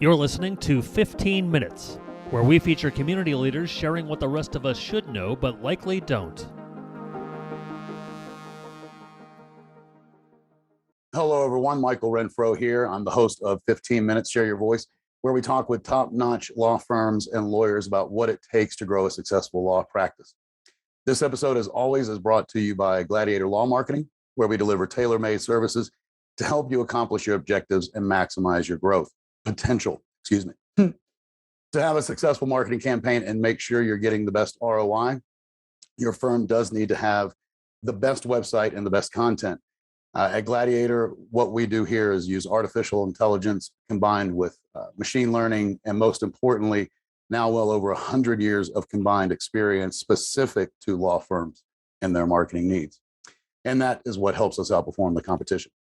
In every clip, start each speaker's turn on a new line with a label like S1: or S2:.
S1: You're listening to 15 Minutes, where we feature community leaders sharing what the rest of us should know but likely don't.
S2: Hello, everyone. Michael Renfro here. I'm the host of 15 Minutes, Share Your Voice, where we talk with top-notch law firms and lawyers about what it takes to grow a successful law practice. This episode, as always, is brought to you by Gladiator Law Marketing, where we deliver tailor-made services to help you accomplish your objectives and maximize your growth potential. To have a successful marketing campaign and make sure you're getting the best ROI, your firm does need to have the best website and the best content. At Gladiator, what we do here is use artificial intelligence combined with machine learning, and most importantly, now well over 100 years of combined experience specific to law firms and their marketing needs. And that is what helps us outperform the competition.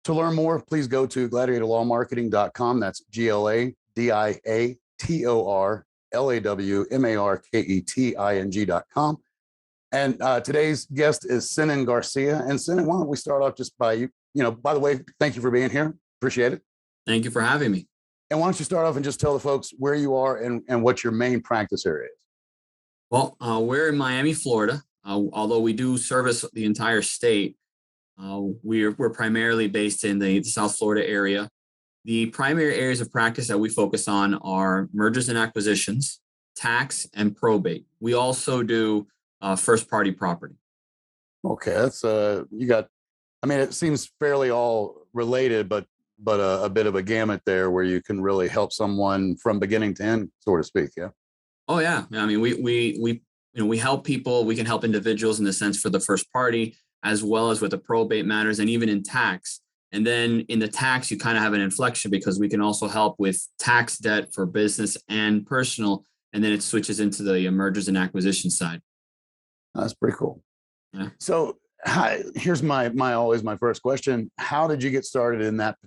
S2: To learn more, please go to gladiatorlawmarketing.com. That's gladiatorlawmarketing.com. And today's guest is Senen Garcia. And Senen, why don't we start off just by you? By the way, thank you for being here. Appreciate it.
S3: Thank you for having me.
S2: And why don't you start off and just tell the folks where you are and what your main practice area is?
S3: Well, we're in Miami, Florida. Although we do service the entire state, we're primarily based in the South Florida area. The primary areas of practice that we focus on are mergers and acquisitions, tax, and probate. We also do first-party property.
S2: Okay, that's it seems fairly all related, but a bit of a gamut there where you can really help someone from beginning to end, so to speak. Yeah.
S3: Oh yeah. I mean, we help people. We can help individuals in the sense for the first party, as well as with the probate matters, and even in tax. And then in the tax, you kind of have an inflection because we can also help with tax debt for business and personal, and then it switches into the mergers and acquisition side.
S2: That's pretty cool.
S3: Yeah.
S2: So here's my first question. How did you get started in that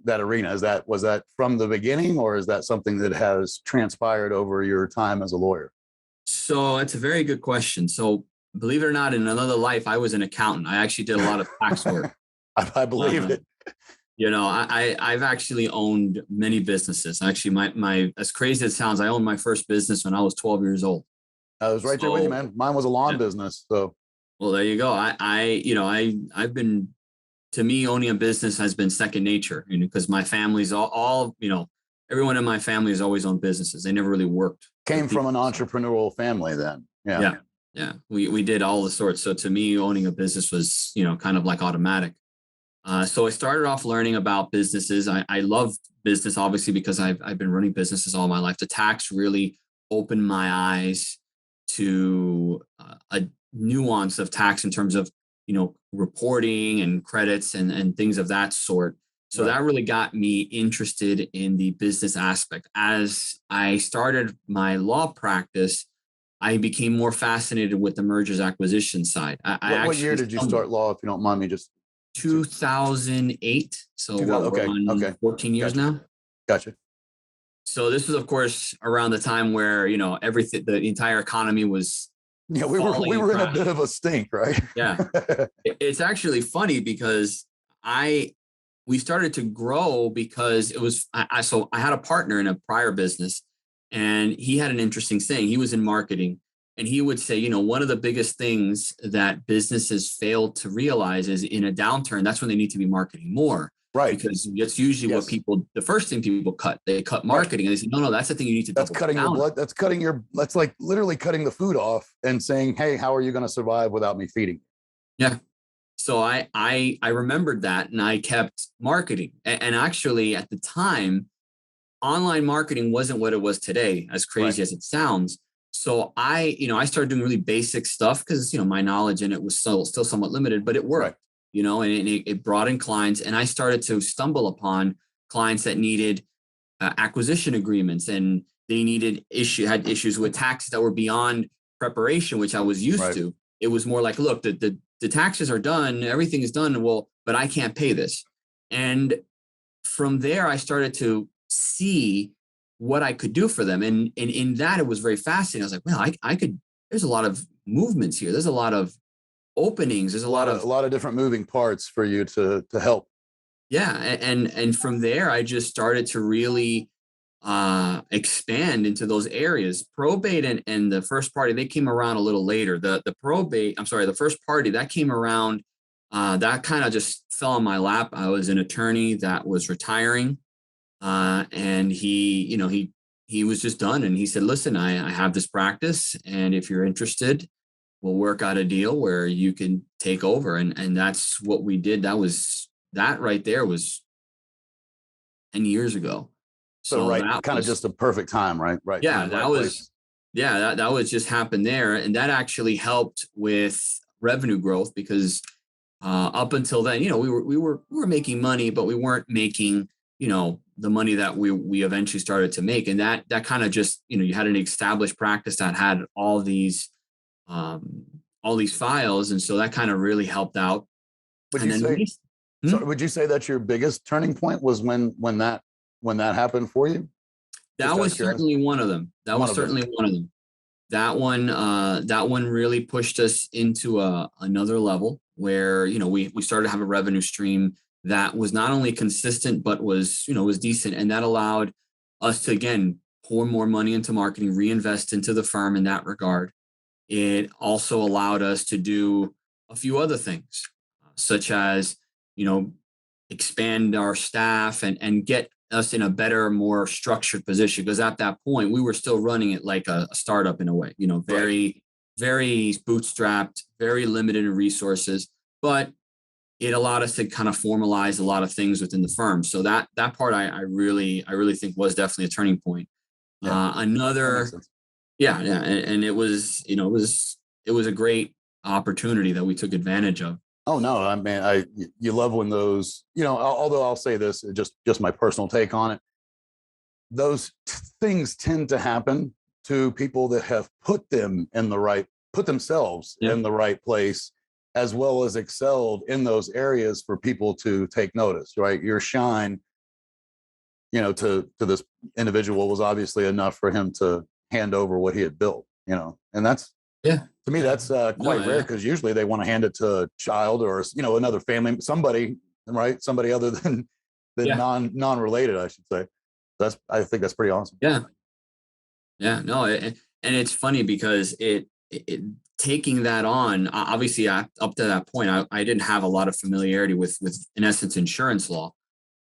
S2: arena? Was that from the beginning, or is that something that has transpired over your time as a lawyer?
S3: So it's a very good question. So believe it or not, in another life, I was an accountant. I actually did a lot of tax work.
S2: I believe it.
S3: I've actually owned many businesses. Actually, my as crazy as it sounds, I owned my first business when I was 12 years old.
S2: I was right there with you, man. Mine was a lawn business. So,
S3: well, there you go. I've been, to me, owning a business has been second nature, because my family's all everyone in my family has always owned businesses. They never really worked.
S2: Came from an entrepreneurial family then. Yeah.
S3: Yeah. We did all the sorts. So to me, owning a business was, kind of like automatic. So I started off learning about businesses. I love business, obviously, because I've been running businesses all my life. The tax really opened my eyes to a nuance of tax in terms of, reporting and credits and things of that sort. So that really got me interested in the business aspect. As I started my law practice, I became more fascinated with the mergers acquisition side.
S2: What year did you start law, if you don't mind me just?
S3: 2008. So
S2: we're on
S3: 14 years now.
S2: Gotcha.
S3: So this was, of course, around the time where, everything, the entire economy was.
S2: Yeah, we were in a bit of a stink, right?
S3: Yeah. It's actually funny because we started to grow because it was, so I had a partner in a prior business, and he had an interesting saying. He was in marketing, and he would say, one of the biggest things that businesses fail to realize is in a downturn, that's when they need to be marketing more.
S2: Right.
S3: Because that's usually what the first thing people cut. They cut marketing, and they say, no, that's the thing you need to do.
S2: That's cutting your blood. That's like literally cutting the food off and saying, hey, how are you going to survive without me feeding?
S3: Yeah. So I remembered that, and I kept marketing. And actually at the time, online marketing wasn't what it was today, as crazy as it sounds. So I started doing really basic stuff because, my knowledge in it was still somewhat limited, but it worked, and it brought in clients. And I started to stumble upon clients that needed acquisition agreements, and they had issues with taxes that were beyond preparation, which I was used to. It was more like, look, the taxes are done, everything is done. Well, but I can't pay this. And from there, I started to see what I could do for them. And in that, it was very fascinating. I was like, well, I could, there's a lot of movements here. There's a lot of openings. There's a lot of
S2: different moving parts for you to help.
S3: Yeah. And from there, I just started to really expand into those areas. Probate and the first party, they came around a little later. The first party that came around, that kind of just fell in my lap. I was an attorney that was retiring, and he was just done. And he said, listen, I have this practice, and if you're interested, we'll work out a deal where you can take over. And that's what we did. That right there was 10 years ago.
S2: So right, kind of just a perfect time, right? Right.
S3: Yeah,
S2: time,
S3: that
S2: right
S3: was
S2: place.
S3: yeah, that was just happened there. And that actually helped with revenue growth because up until then, we were making money, but we weren't making, the money that we eventually started to make. And that kind of just, you had an established practice that had um, all these files. And so that kind of really helped out.
S2: Would
S3: And
S2: you
S3: then
S2: say? So would you say that's your biggest turning point was when that happened for you?
S3: that was certainly one of them. That one really pushed us into another level where, we started to have a revenue stream that was not only consistent, but was decent. And that allowed us to, again, pour more money into marketing, reinvest into the firm in that regard. It also allowed us to do a few other things, such as, you know, expand our staff and get us in a better, more structured position. Because at that point, we were still running it like a startup in a way, very, very bootstrapped, very limited in resources, but it allowed us to kind of formalize a lot of things within the firm. So that part I really think was definitely a turning point.
S2: Yeah,
S3: Another, yeah. And it was, it was a great opportunity that we took advantage of.
S2: Oh no, I mean, you love when those, although I'll say this, just my personal take on it. Those things tend to happen to people that have put themselves in the right place, as well as excelled in those areas for people to take notice, right? Your shine, to this individual was obviously enough for him to hand over what he had built, and that's, to me, that's quite rare, because usually they want to hand it to a child or, another family, somebody, right? Somebody other than non-related, I should say. I think that's pretty awesome.
S3: No, and it's funny because it taking that on, obviously up to that point, I didn't have a lot of familiarity with in essence insurance law.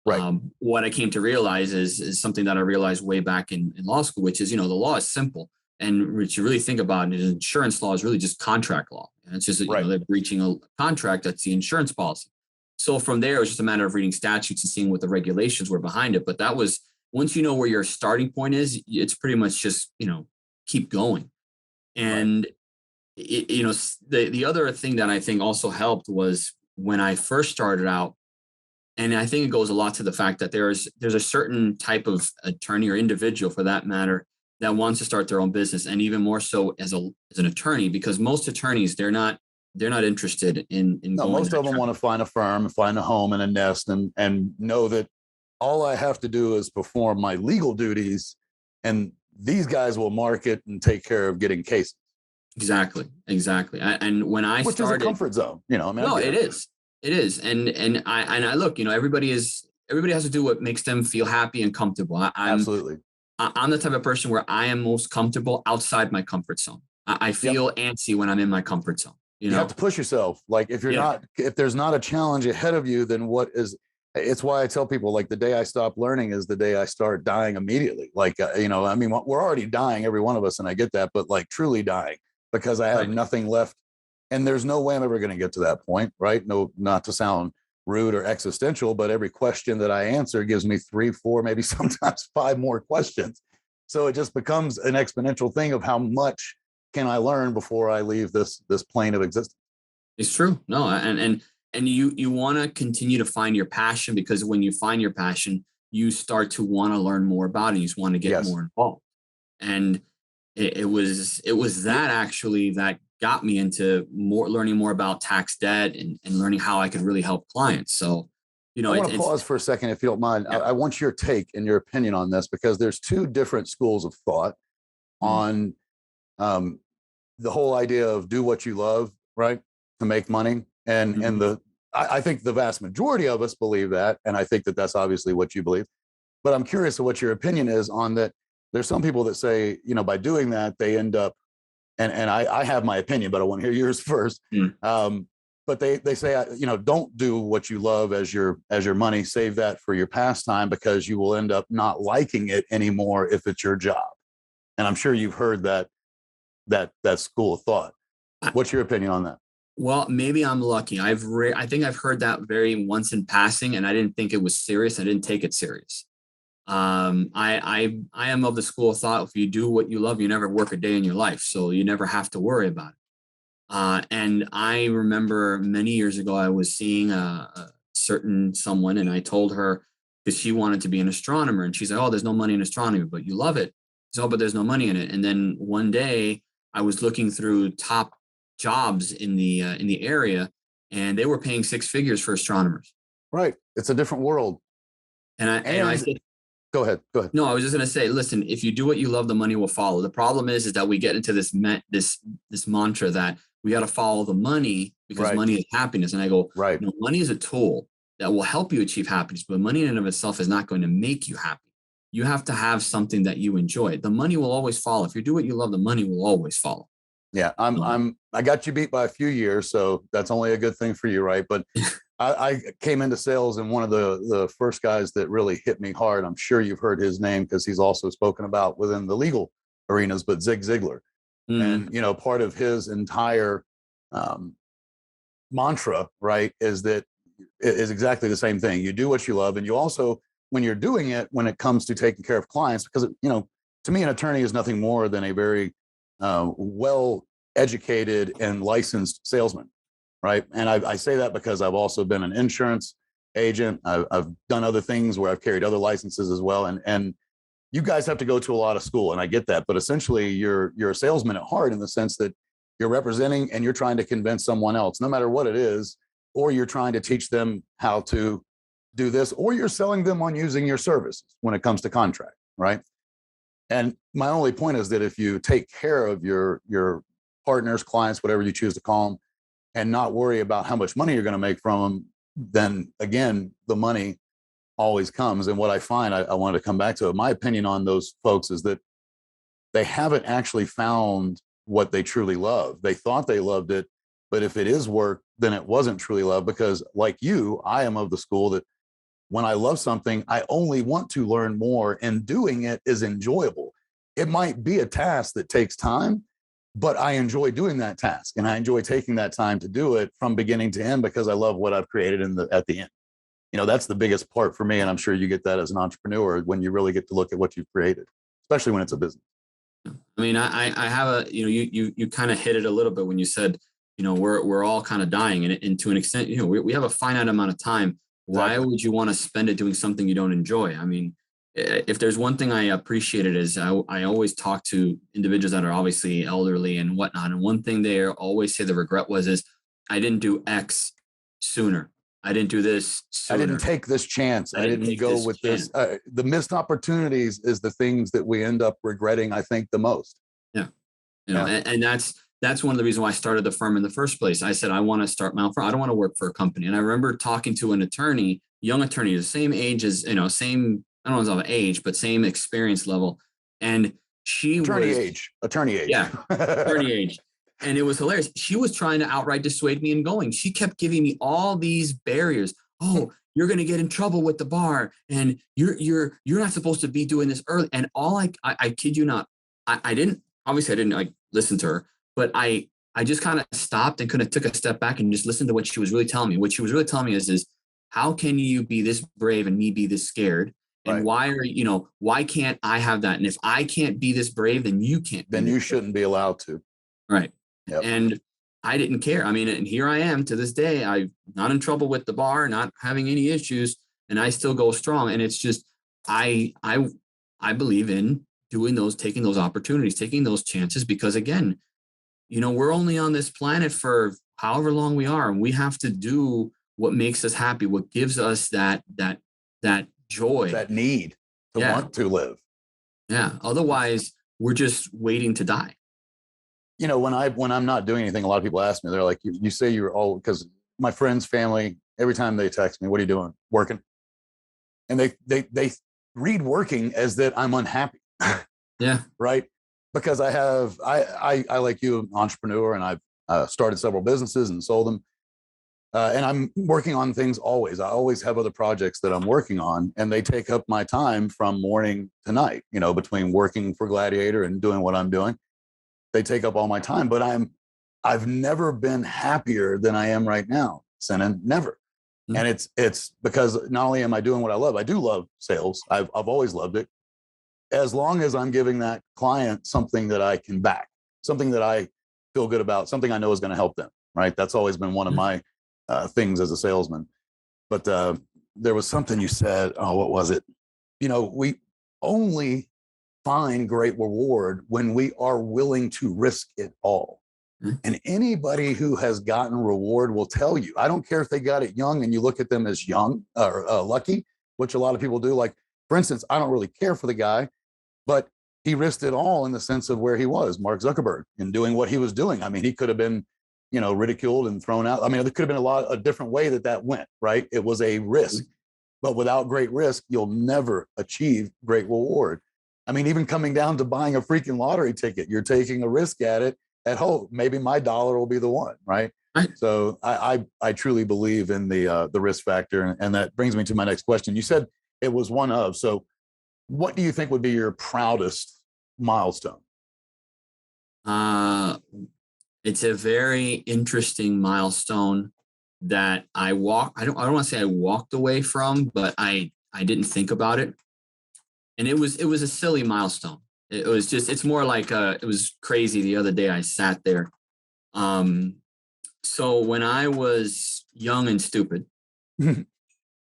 S2: Right.
S3: What I came to realize is something that I realized way back in law school, which is, the law is simple. And what you really think about it, insurance law is really just contract law. And it's just, they're breaching a contract. That's the insurance policy. So from there, it was just a matter of reading statutes and seeing what the regulations were behind it. But that was, once you know where your starting point is, it's pretty much just, keep going. And, the other thing that I think also helped was when I first started out, and I think it goes a lot to the fact that there's a certain type of attorney or individual, for that matter, that wants to start their own business, and even more so as an attorney, because most attorneys, they're not interested in
S2: no,
S3: going.
S2: Most of them want to find a firm, find a home and a nest, and know that all I have to do is perform my legal duties, and these guys will market and take care of getting cases.
S3: Exactly. And when I
S2: which
S3: started,
S2: is a comfort zone,
S3: no, it is. And I look, everybody has to do what makes them feel happy and comfortable.
S2: Absolutely.
S3: I'm the type of person where I am most comfortable outside my comfort zone. I feel antsy when I'm in my comfort zone.
S2: You have to push yourself. Like if there's not a challenge ahead of you, then it's why I tell people, like, the day I stop learning is the day I start dying immediately. Like, we're already dying, every one of us. And I get that, but like truly dying, because I have nothing left. And there's no way I'm ever going to get to that point. Right. No, not to sound rude or existential, but every question that I answer gives me 3, 4, maybe sometimes 5 more questions. So it just becomes an exponential thing of how much can I learn before I leave this plane of existence.
S3: It's true. No, and you want to continue to find your passion, because when you find your passion, you start to want to learn more about it. You just want to get more involved. And it was that actually that got me into learning more about tax debt and learning how I could really help clients. So,
S2: I want to pause for a second, if you don't mind. I want your take and your opinion on this, because there's 2 different schools of thought on the whole idea of do what you love, right, to make money, and the I think the vast majority of us believe that. And I think that that's obviously what you believe. But I'm curious of what your opinion is on that. There's some people that say, by doing that, they end up, and I have my opinion, but I want to hear yours first. But they say, don't do what you love as your money, save that for your pastime, because you will end up not liking it anymore if it's your job. And I'm sure you've heard that school of thought. What's your opinion on that?
S3: Well, maybe I'm lucky. I think I've heard that very once in passing, and I didn't think it was serious. I didn't take it serious. I am of the school of thought, if you do what you love, you never work a day in your life. So you never have to worry about it. And I remember many years ago, I was seeing a certain someone, and I told her, because she wanted to be an astronomer, and she's like, "Oh, there's no money in astronomy, but you love it." So, but there's no money in it. And then one day I was looking through top jobs in the area, and they were paying six figures for astronomers.
S2: Right. It's a different world.
S3: And I said,
S2: Go ahead.
S3: no, I was just going to say, listen, if you do what you love, the money will follow. The problem is that we get into this mantra that we got to follow the money because money is happiness. And I go,
S2: right.
S3: No, money is a tool that will help you achieve happiness, but money in and of itself is not going to make you happy. You have to have something that you enjoy. The money will always follow. If you do what you love, the money will always follow.
S2: Yeah, I got you beat by a few years, so that's only a good thing for you, right? But I came into sales, and one of the first guys that really hit me hard, I'm sure you've heard his name because he's also spoken about within the legal arenas, but Zig Ziglar. And, part of his entire mantra, right, is exactly the same thing. You do what you love, and you also, when you're doing it, when it comes to taking care of clients, because, to me, an attorney is nothing more than a very well-educated and licensed salesman, right? And I say that because I've also been an insurance agent. I've done other things where I've carried other licenses as well. And you guys have to go to a lot of school, and I get that. But essentially, you're a salesman at heart in the sense that you're representing and you're trying to convince someone else, no matter what it is, or you're trying to teach them how to do this, or you're selling them on using your services when it comes to contract, right? And my only point is that if you take care of your partners, clients, whatever you choose to call them, and not worry about how much money you're going to make from them, then again, the money always comes. And what I find, I wanted to come back to it. My opinion on those folks is that they haven't actually found what they truly love. They thought they loved it, but if it is work, then it wasn't truly love, because like you, I am of the school that when I love something, I only want to learn more, and doing it is enjoyable. It might be a task that takes time, but I enjoy doing that task, and I enjoy taking that time to do it from beginning to end because I love what I've created at the end. That's the biggest part for me, and I'm sure you get that as an entrepreneur when you really get to look at what you've created, especially when it's a business.
S3: I mean, I have you kind of hit it a little bit when you said, we're all kind of dying, and to an extent, we have a finite amount of time. Why would you want to spend it doing something you don't enjoy? I mean, if there's one thing I appreciated is I always talk to individuals that are obviously elderly and whatnot. And one thing they always say the regret is I didn't do X sooner. I didn't do this sooner.
S2: I didn't take this chance. I didn't go with this. The missed opportunities is the things that we end up regretting, I think, the most.
S3: Yeah. And that's one of the reasons why I started the firm in the first place. I said, I want to start my own firm. I don't want to work for a company. And I remember talking to an attorney, young attorney, the same age as, same, I don't know if it's age, but same experience level. And attorney age.
S2: Yeah.
S3: Attorney age. And it was hilarious. She was trying to outright dissuade me in going. She kept giving me all these barriers. Oh, you're going to get in trouble with the bar, and you're not supposed to be doing this early. And all I kid you not, I didn't like listen to her, but I just kind of stopped and kind of took a step back and just listened to what she was really telling me. What she was really telling me is how can you be this brave and me be this scared? And why can't I have that? And if I can't be this brave, then you can't.
S2: Then you shouldn't be allowed to.
S3: Right.
S2: Yep.
S3: And I didn't care. I mean, and here I am to this day. I'm not in trouble with the bar, not having any issues, and I still go strong. And it's just, I believe in taking those opportunities, taking those chances, because again, we're only on this planet for however long we are, and we have to do what makes us happy, what gives us that joy,
S2: that need to want to live.
S3: Yeah. Otherwise, we're just waiting to die.
S2: When I'm not doing anything, a lot of people ask me, they're like, you say you're all, because my friends, family, every time they text me, what are you doing? Working. And they read working as that I'm unhappy.
S3: Yeah.
S2: Right. Because I like you, an entrepreneur, and I've started several businesses and sold them. And I'm working on things always. I always have other projects that I'm working on, and they take up my time from morning to night, between working for Gladiator and doing what I'm doing. They take up all my time, but I've never been happier than I am right now, Senen, never. Mm-hmm. And it's because not only am I doing what I love, I do love sales. I've always loved it. As long as I'm giving that client something that I can back, something that I feel good about, something I know is going to help them, right? That's always been one of my things as a salesman. But there was something you said, oh, what was it? We only find great reward when we are willing to risk it all. Mm-hmm. And anybody who has gotten reward will tell you, I don't care if they got it young and you look at them as young or lucky, which a lot of people do. Like, for instance, I don't really care for the guy, but he risked it all in the sense of where he was, Mark Zuckerberg, in doing what he was doing. I mean, he could have been, ridiculed and thrown out. I mean, there could have been a different way that went, right? It was a risk, but without great risk, you'll never achieve great reward. I mean, even coming down to buying a freaking lottery ticket, you're taking a risk at it at hope. Maybe my dollar will be the one, right? So I truly believe in the risk factor. And that brings me to my next question. You said it was one of, so what do you think would be your proudest milestone?
S3: It's a very interesting milestone that I don't want to say I walked away from, but I didn't think about it. And it was a silly milestone. It's more like it was crazy. The other day I sat there. So when I was young and stupid,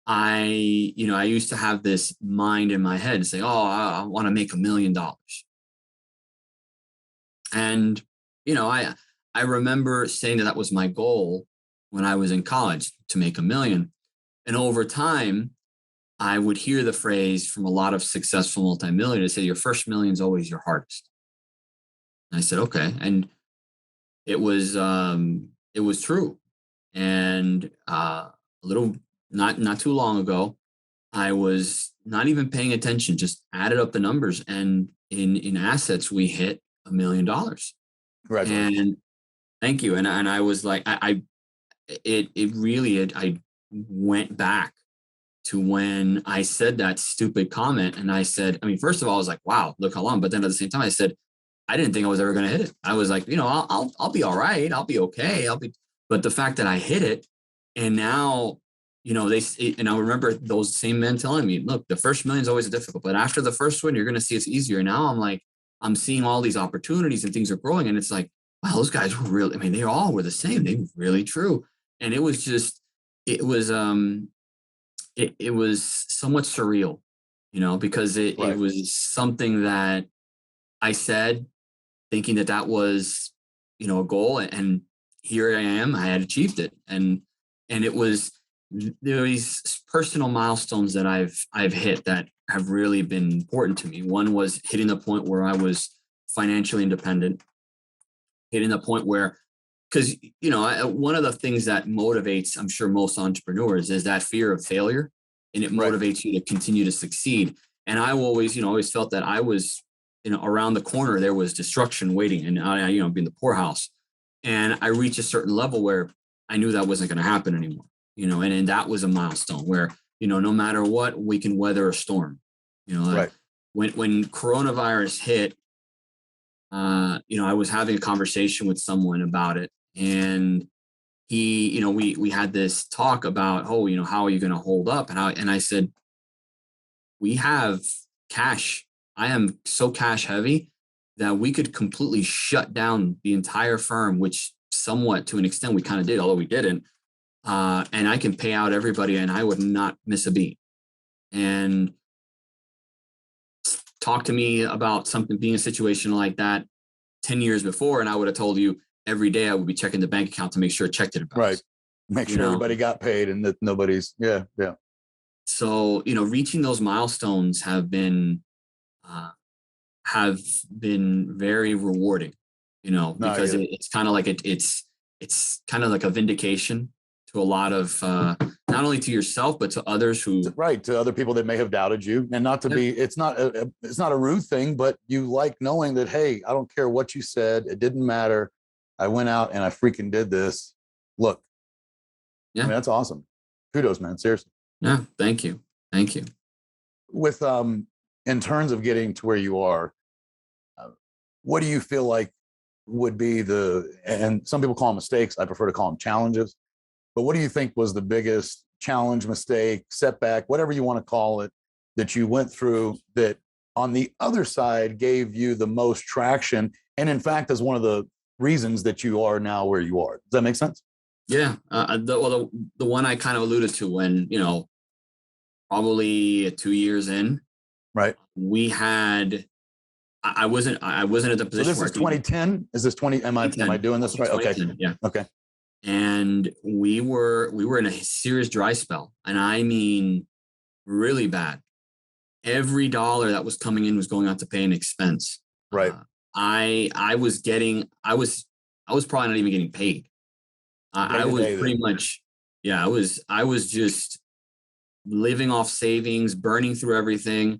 S3: I used to have this mind in my head and say, oh, I want to make $1 million. And, I remember saying that was my goal when I was in college, to make $1 million. And over time, I would hear the phrase from a lot of successful multimillionaires say, your first million is always your hardest. And I said, okay. And it was true. And a little, not too long ago, I was not even paying attention, just added up the numbers. And in assets, we hit $1 million. Congratulations. And thank you. And I was like, I went back to when I said that stupid comment. And I said, first of all, I was like, wow, look how long. But then at the same time, I said, I didn't think I was ever going to hit it. I was like, I'll be all right. I'll be okay. But the fact that I hit it, and now, and I remember those same men telling me, look, the first million is always difficult, but after the first one, you're going to see it's easier. Now I'm like, I'm seeing all these opportunities and things are growing. And it's like, wow, those guys were really, they all were the same. They were really true. And it was somewhat surreal, because it was something that I said, thinking that was, a goal, and here I am, I had achieved it. And there are these personal milestones that I've hit that have really been important to me. One was hitting the point where I was financially independent, hitting the point where, because, one of the things that motivates, I'm sure, most entrepreneurs is that fear of failure, and it motivates you to continue to succeed. And I always felt that I was, around the corner, there was destruction waiting, and I, being the poorhouse. And I reached a certain level where I knew that wasn't going to happen anymore, and that was a milestone where, no matter what, we can weather a storm. When coronavirus hit, I was having a conversation with someone about it, and he, we had this talk about, how are you going to hold up? And I said, we have cash. I am so cash heavy that we could completely shut down the entire firm, which somewhat to an extent we kind of did, although we didn't. And I can pay out everybody and I would not miss a beat. And talk to me about something being a situation like that 10 years before, and I would have told you every day I would be checking the bank account to make sure it checked it.
S2: Right. Make sure everybody got paid and that nobody's, yeah.
S3: So, reaching those milestones have been very rewarding, because it's kind of like it's kind of like a vindication a lot of not only to yourself but to others who
S2: to other people that may have doubted you, and not to be, it's not a rude thing, but you like knowing that, hey, I don't care what you said, it didn't matter, I went out and I freaking did this. Look,
S3: yeah,
S2: I mean, that's awesome. Kudos, man, seriously.
S3: yeah, thank you.
S2: With in terms of getting to where you are, what do you feel like would be and some people call them mistakes, I prefer to call them challenges, but what do you think was the biggest challenge, mistake, setback, whatever you want to call it, that you went through that on the other side gave you the most traction, and in fact is one of the reasons that you are now where you are? Does that make sense?
S3: Yeah. The one I kind of alluded to when, probably 2 years in,
S2: right?
S3: We had, I wasn't at the position.
S2: So this is 2010. Is this 20? Am I doing this right? Okay.
S3: Yeah.
S2: Okay.
S3: And we were in a serious dry spell, and I mean really bad. Every dollar that was coming in was going out to pay an expense.
S2: Right.
S3: I was probably not even getting paid. I was pretty much, I was just living off savings, burning through everything.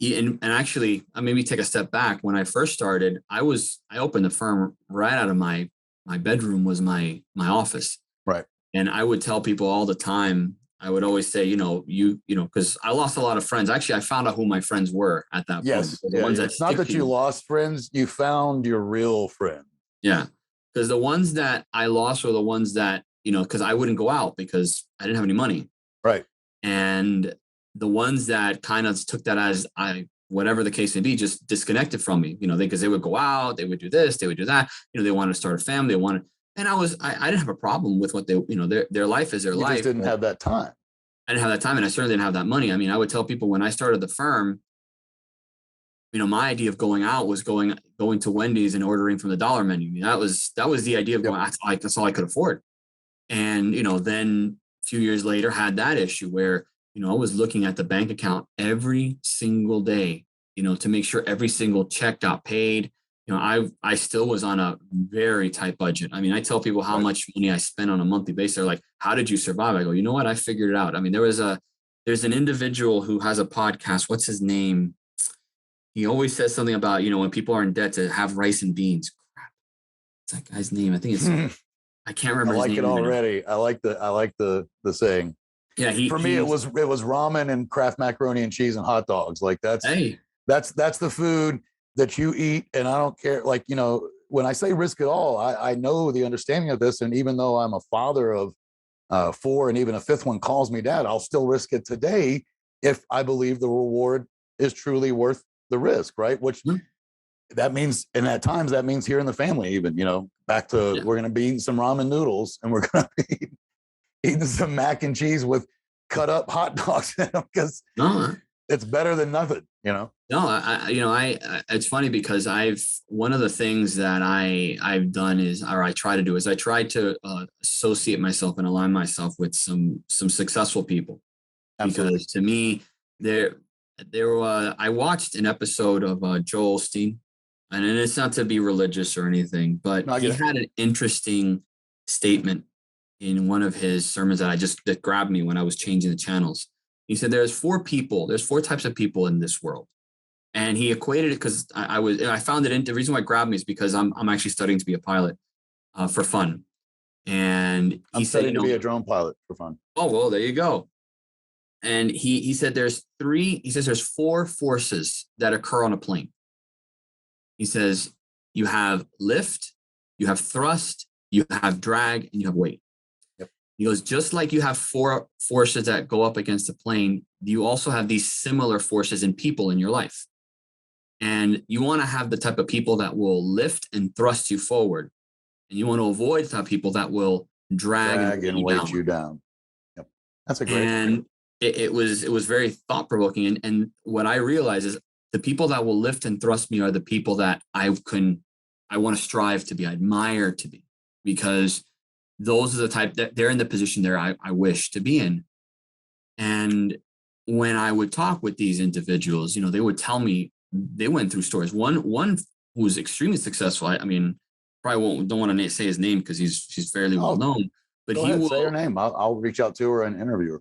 S3: And actually, maybe take a step back. When I first started, I opened the firm right out of my bedroom was my office.
S2: Right.
S3: And I would tell people all the time, I would always say, because I lost a lot of friends. Actually, I found out who my friends were at that point.
S2: Yes. Yeah, it's not that you lost friends, you found your real friend.
S3: Yeah. Because the ones that I lost were the ones that, because I wouldn't go out because I didn't have any money.
S2: Right.
S3: And the ones that kind of took that as whatever the case may be, just disconnected from me, because they would go out, they would do this, they would do that, they wanted to start a family, and I didn't have a problem with what they, their life is their life.
S2: You just didn't have that time.
S3: I didn't have that time, and I certainly didn't have that money. I would tell people when I started the firm, my idea of going out was going to Wendy's and ordering from the dollar menu. That was the idea of going. That's all I could afford. And then a few years later, had that issue where I was looking at the bank account every single day, to make sure every single check got paid. I still was on a very tight budget. I tell people how much money I spent on a monthly basis. They're like, "How did you survive?" I go, "You know what? I figured it out." There's an individual who has a podcast. What's his name? He always says something about, when people are in debt, to have rice and beans. Crap. It's that guy's name. I think it's, I can't remember his name.
S2: I like it already. I like the saying.
S3: Yeah.
S2: For me, it was ramen and Kraft macaroni and cheese and hot dogs. Like that's the food that you eat. And I don't care. Like, when I say risk it all, I know the understanding of this. And even though I'm a father of 4 and even a 5th one calls me dad, I'll still risk it today if I believe the reward is truly worth the risk, right? Which that means, and at times that means here in the family, even, back to we're going to be eating some ramen noodles and we're going to be eating some mac and cheese with cut up hot dogs in them because it's better than nothing, No,
S3: it's funny because one of the things that I've done I try to associate myself and align myself with some successful people. Absolutely. Because to me, I watched an episode of Joel Osteen, and it's not to be religious or anything, but he had an interesting statement in one of his sermons that grabbed me when I was changing the channels. He said, there's 4 types of people in this world. And he equated it because I found it, the reason why it grabbed me is because I'm actually studying to be a pilot for fun. And
S2: I'm studying to be a drone pilot for fun.
S3: Oh, well, there you go. And he said there's 4 forces that occur on a plane. He says you have lift, you have thrust, you have drag, and you have weight. Yep. He goes, just like you have 4 forces that go up against a plane, you also have these similar forces in people in your life. And you want to have the type of people that will lift and thrust you forward. And you want to avoid the type of people that will drag and weight you down.
S2: Yep. That's a great
S3: and it was very thought-provoking. And what I realized is the people that will lift and thrust me are the people that I want to strive to be, I admire to be, because those are the type that they're in the position there I wish to be in. And when I would talk with these individuals, they would tell me they went through stories. One who was extremely successful. Probably don't want to say his name because he's fairly well known. but
S2: Go
S3: he
S2: ahead,
S3: will.
S2: say her name. I'll reach out to her and interview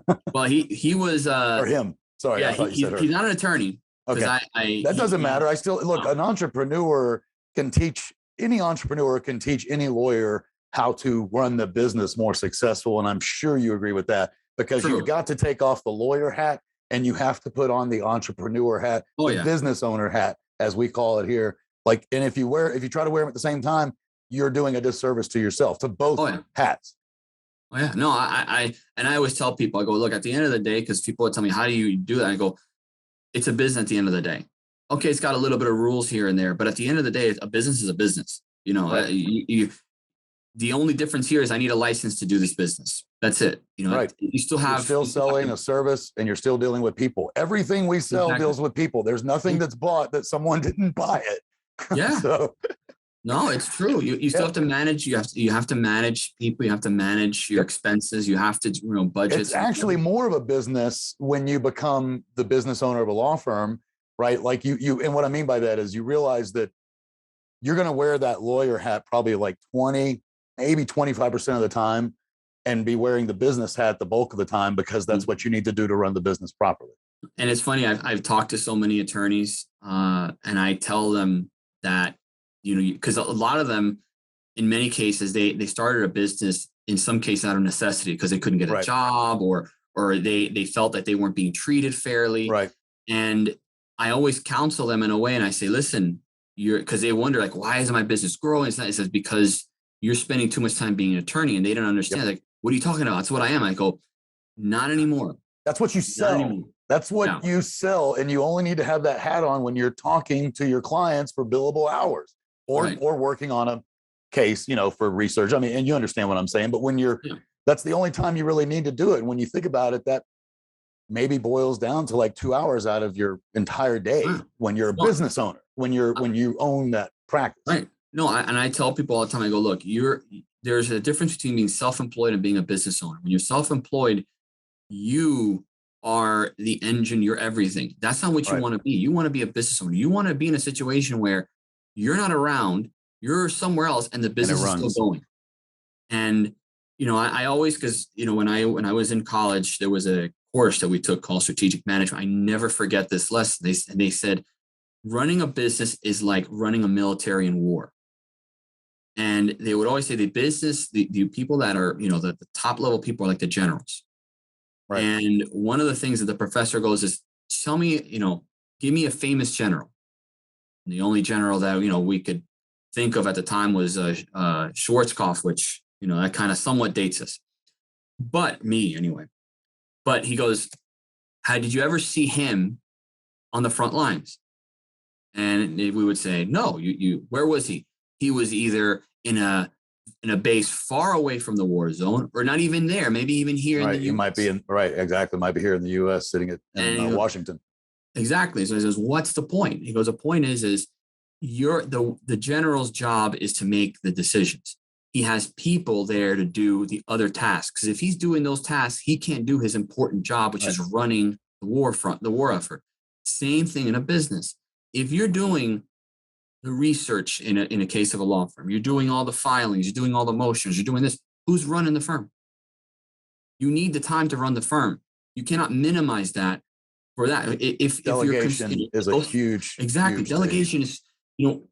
S2: her.
S3: Well, he was
S2: Or him. Sorry,
S3: yeah,
S2: I thought you said her.
S3: he's not an attorney.
S2: Okay, that doesn't matter. I still look. An entrepreneur can teach any entrepreneur can teach any lawyer how to run the business more successful, and I'm sure you agree with that because
S3: True.
S2: you've got to take off the lawyer hat and you have to put on the entrepreneur hat, the business owner hat, as we call it here. Like, and if you try to wear them at the same time, you're doing a disservice to yourself, to both hats.
S3: Oh yeah, no, I always tell people, I go, look, at the end of the day, because people would tell me, how do you do that? I go, it's a business at the end of the day. Okay, it's got a little bit of rules here and there, but at the end of the day, a business is a business. You know, right. The only difference here is I need a license to do this business. That's it. You know,
S2: right.
S3: You still
S2: selling a service, and you're still dealing with people. Everything we sell deals with people. There's nothing that's bought that someone didn't buy it.
S3: Yeah.
S2: So.
S3: No, it's true. You still have to manage. You have to manage people. You have to manage your expenses. You have to budget.
S2: It's actually more of a business when you become the business owner of a law firm, right? Like you. And what I mean by that is you realize that you're going to wear that lawyer hat probably like 20, maybe 25% of the time, and be wearing the business hat the bulk of the time because that's what you need to do to run the business properly.
S3: And it's funny. I've talked to so many attorneys, and I tell them that. Because a lot of them, in many cases, they started a business in some cases out of necessity because they couldn't get a job or they felt that they weren't being treated fairly.
S2: Right.
S3: And I always counsel them in a way, and I say, listen, because they wonder like, why isn't my business growing? It says because you're spending too much time being an attorney, and they don't understand. Like, what are you talking about? That's what I am. I go, not anymore.
S2: That's what you sell. That's what you sell, and you only need to have that hat on when you're talking to your clients for billable hours. Or working on a case, for research. I mean, and you understand what I'm saying, but when that's the only time you really need to do it. And when you think about it, that maybe boils down to like 2 hours out of your entire day when you're a business owner, when you own that practice.
S3: Right. No, I tell people all the time, I go, look, there's a difference between being self-employed and being a business owner. When you're self-employed, you are the engine, you're everything. That's not what you want to be. You want to be a business owner. You want to be in a situation where you're not around, you're somewhere else, and the business is still going. And, I always, because, when I was in college, there was a course that we took called strategic management. I never forget this lesson. They said, running a business is like running a military in war. And they would always say the people that are, the top level people are like the generals. Right. And one of the things that the professor goes is, tell me, give me a famous general. And the only general that, we could think of at the time was Schwarzkopf, which, that kind of somewhat dates us. But me anyway. But he goes, did you ever see him on the front lines? And we would say, no, where was he? He was either in a base far away from the war zone or not even there, maybe even here in the US.
S2: He might be exactly. Might be here in the US sitting in Washington.
S3: Exactly. So he says, what's the point? He goes, the point is the general's job is to make the decisions. He has people there to do the other tasks. Because if he's doing those tasks, he can't do his important job, which is running the war effort. Same thing in a business. If you're doing the research in a case of a law firm, you're doing all the filings, you're doing all the motions, you're doing this, who's running the firm? You need the time to run the firm. You cannot minimize that. For that, if
S2: delegation is a huge
S3: delegation
S2: thing.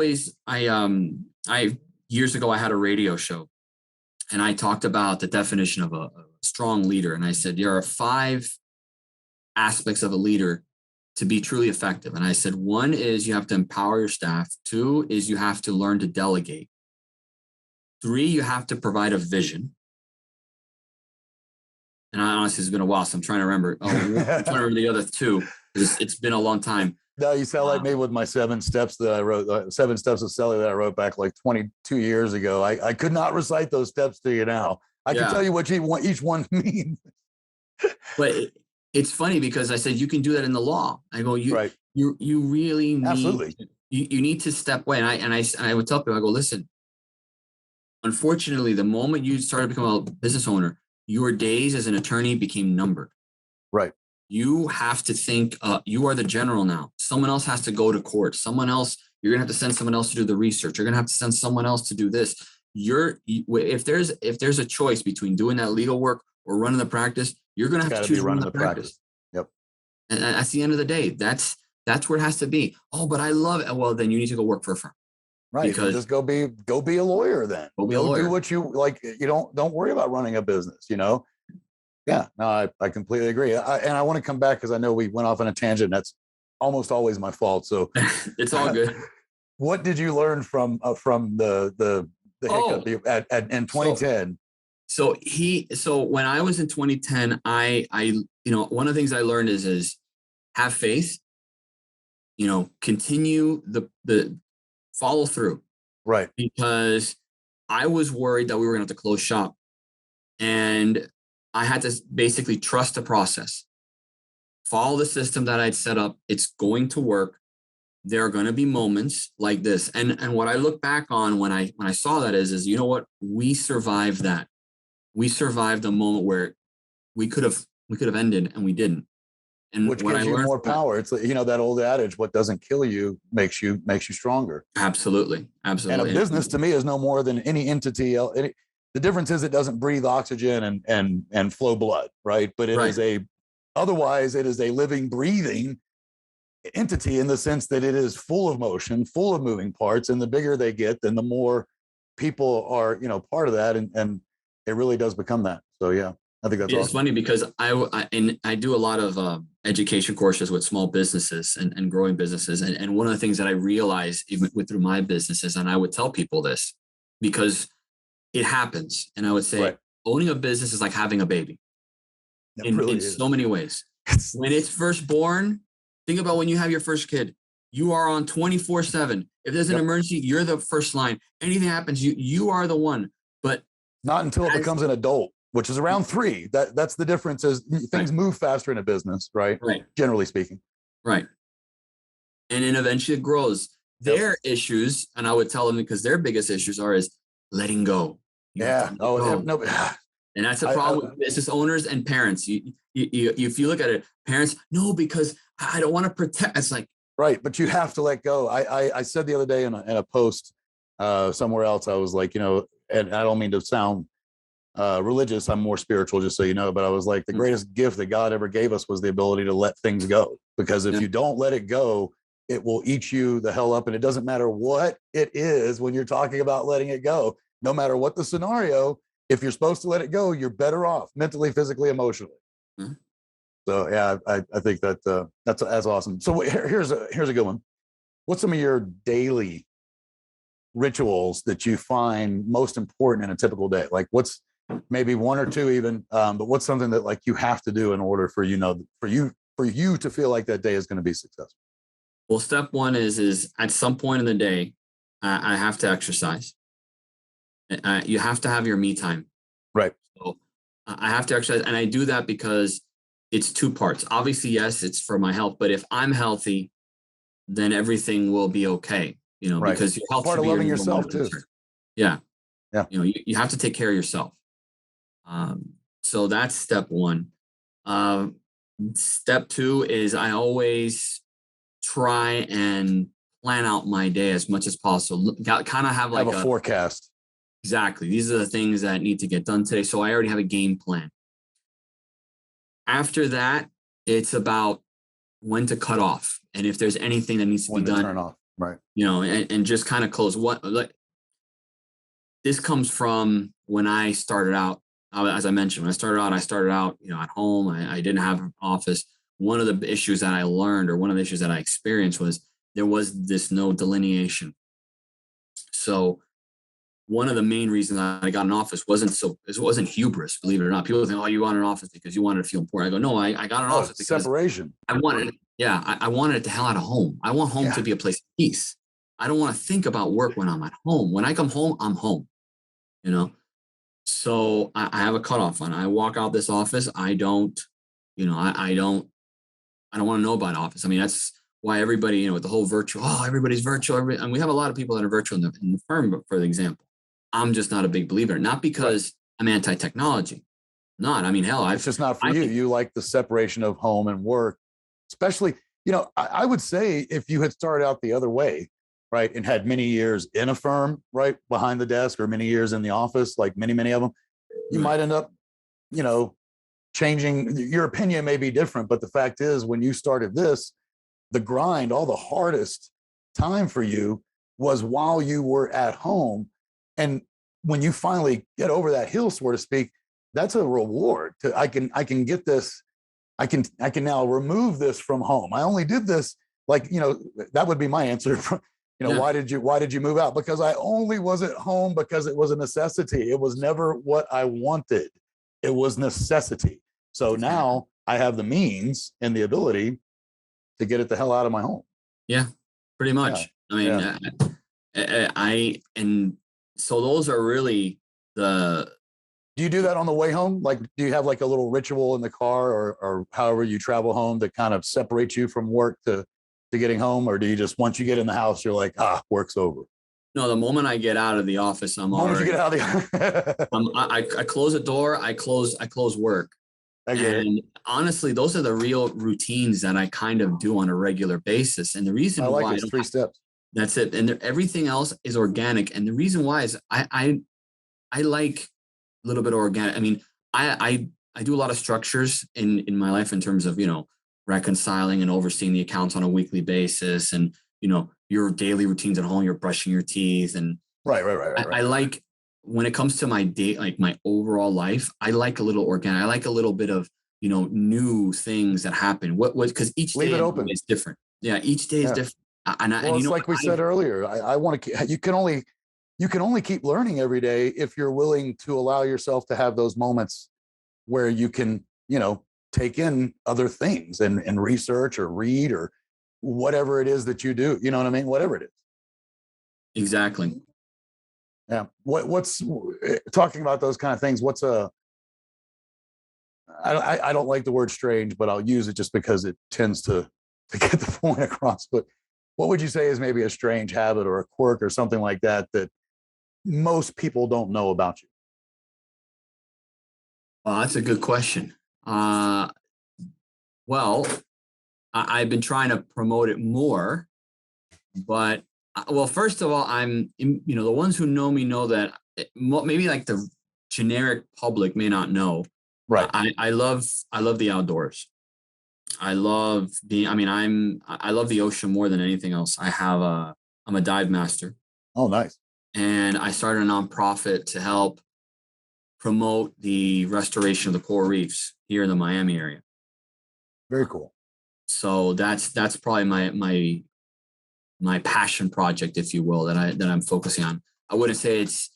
S3: is, I years ago I had a radio show, and I talked about the definition of a strong leader, and I said there are 5 aspects of a leader to be truly effective, and I said 1 is you have to empower your staff, 2 is you have to learn to delegate, 3 you have to provide a vision. And honestly, it's been a while, so I'm trying to remember. I'm trying to remember the other 2. It's been a long time.
S2: No, you sound like me with my 7 steps that I wrote, 7 steps of selling that I wrote back like 22 years ago. I could not recite those steps to you now. I can tell you what each one means.
S3: But it's funny because I said, you can do that in the law. I go, you really need,
S2: absolutely.
S3: You need to step away. And I would tell people, I go, listen, unfortunately, the moment you started becoming a business owner, your days as an attorney became numbered.
S2: Right.
S3: You have to think, you are the general now. Someone else has to go to court. You're going to have to send someone else to do the research. You're going to have to send someone else to do this. if there's a choice between doing that legal work or running the practice, you're going to have to choose running the practice.
S2: Yep.
S3: And that's the end of the day. That's where it has to be. Oh, but I love it. Well, then you need to go work for a firm.
S2: Right. Because just go be a lawyer then.
S3: Go be a lawyer.
S2: Do what you like. You don't worry about running a business, Yeah, no, I completely agree. And I want to come back because I know we went off on a tangent. That's almost always my fault. So
S3: it's all good.
S2: What did you learn from the hiccup in 2010?
S3: So when I was in 2010, I one of the things I learned is have faith, continue the follow through.
S2: Right.
S3: Because I was worried that we were going to have to close shop, and I had to basically trust the process, follow the system that I'd set up. It's going to work. There are going to be moments like this. And what I look back on when I saw that is, you know what? We survived that. We survived a moment where we could have ended, and we didn't. And
S2: which gives you more power. It's that old adage, what doesn't kill you makes you stronger.
S3: Absolutely.
S2: And a business to me is no more than any entity. The difference is it doesn't breathe oxygen and flow blood, right? But it is otherwise it is a living, breathing entity in the sense that it is full of motion, full of moving parts. And the bigger they get, then the more people are, part of that. And it really does become that. So, yeah, I think that's awesome.
S3: It's funny because I do a lot of education courses with small businesses and growing businesses. And one of the things that I realized even through my businesses, and I would tell people this because it happens. And I would say, owning a business is like having a baby in so many ways. When it's first born, think about when you have your first kid, you are on 24/7. If there's an emergency, you're the first line. Anything happens, you are the one. But
S2: not until it becomes an adult, which is around 3. That's the difference. Is things move faster in a business, right?
S3: Right.
S2: Generally speaking.
S3: Right. And then eventually it grows. Their issues, and I would tell them because their biggest issues is letting go.
S2: No.
S3: And that's a problem with business owners and parents. If you look at it, parents, no, because I don't want to protect. It's like,
S2: right. But you have to let go. I said the other day in a post somewhere else, I was like, and I don't mean to sound religious. I'm more spiritual, just so you know, but I was like, the greatest gift that God ever gave us was the ability to let things go. Because if you don't let it go, it will eat you the hell up. And it doesn't matter what it is when you're talking about letting it go, no matter what the scenario, if you're supposed to let it go, you're better off mentally, physically, emotionally. Mm-hmm. So yeah, I think that's awesome. So here's a good one. What's some of your daily rituals that you find most important in a typical day? Like what's maybe one or two even, but what's something that like you have to do in order for you to feel like that day is going to be successful?
S3: Well, step one is at some point in the day, I have to exercise. You have to have your me time.
S2: Right.
S3: So I have to exercise. And I do that because it's 2 parts. Obviously, yes, it's for my health. But if I'm healthy, then everything will be okay. Because your health
S2: part of loving yourself too.
S3: Yeah. You have to take care of yourself. So that's step one. Step 2 is I always try and plan out my day as much as possible. Kind of have
S2: a forecast.
S3: Exactly. These are the things that need to get done today. So I already have a game plan. After that, it's about when to cut off. And if there's anything that needs to be done,
S2: turn off. Right.
S3: And just kind of close. This comes from when I started out. As I mentioned, when I started out, at home. I didn't have an office. One of the issues that I learned, or one of the issues that I experienced, was there was no delineation. So one of the main reasons I got an office wasn't hubris, believe it or not. People think, oh, you want an office because you wanted to feel important. I go, no, I got an office because
S2: separation.
S3: I wanted it. Yeah, I wanted it the hell out of home. I want home to be a place of peace. I don't want to think about work when I'm at home. When I come home, I'm home. So I have a cutoff on. I walk out this office. I don't want to know about office. I mean, that's why everybody, with the whole virtual, everybody's virtual. And we have a lot of people that are virtual in the firm, for example. I'm just not a big believer, not because I'm anti-technology. Not, I mean, hell,
S2: it's just not for you. You like the separation of home and work, especially, I would say if you had started out the other way, right, and had many years in a firm, right, behind the desk, or many years in the office, like many of them, you might end up, changing. Your opinion may be different, but the fact is, when you started this, the grind, all the hardest time for you was while you were at home. And when you finally get over that hill, so to speak, that's a reward. I can get this. I can now remove this from home. I only did this, that would be my answer.
S3: Yeah.
S2: Why did you move out? Because I only was at home because it was a necessity. It was never what I wanted. It was necessity. So now I have the means and the ability to get it the hell out of my home.
S3: Yeah, pretty much.
S2: Yeah.
S3: I mean, and so those are really the.
S2: Do you do that on the way home? Like, do you have like a little ritual in the car, or however you travel home, that kind of separates you from work to getting home? Or do you just, once you get in the house, you're like, work's over?
S3: No, the moment I get out of the office, I'm already.
S2: You get out of the
S3: I close the door. I close work. And honestly, those are the real routines that I kind of do on a regular basis. And the reason why
S2: it's 3 steps.
S3: That's it. And everything else is organic. And the reason why is I like a little bit of organic. I mean, I do a lot of structures in my life in terms of, reconciling and overseeing the accounts on a weekly basis, and, your daily routines at home, you're brushing your teeth. And
S2: right.
S3: I like, when it comes to my day, like my overall life, I like a little organic. I like a little bit of, new things that happen. Because each day is different. Yeah. Each day is different.
S2: It's like we said earlier, I want to, you can only keep learning every day if you're willing to allow yourself to have those moments where you can, take in other things and research or read or whatever it is that you do. You know what I mean? Whatever it is.
S3: Exactly.
S2: Yeah. What's talking about those kind of things? I don't like the word strange, but I'll use it just because it tends to get the point across. But what would you say is maybe a strange habit or a quirk or something like that most people don't know about you?
S3: That's a good question. Well, I've been trying to promote it more, but first of all, the ones who know me know that maybe like the generic public may not know.
S2: Right.
S3: I love the outdoors. I love I love the ocean more than anything else. I'm a dive master.
S2: Oh, nice.
S3: And I started a nonprofit to help promote the restoration of the coral reefs here in the Miami area.
S2: Very cool.
S3: So that's probably my passion project, if you will, that I'm focusing on. I wouldn't say it's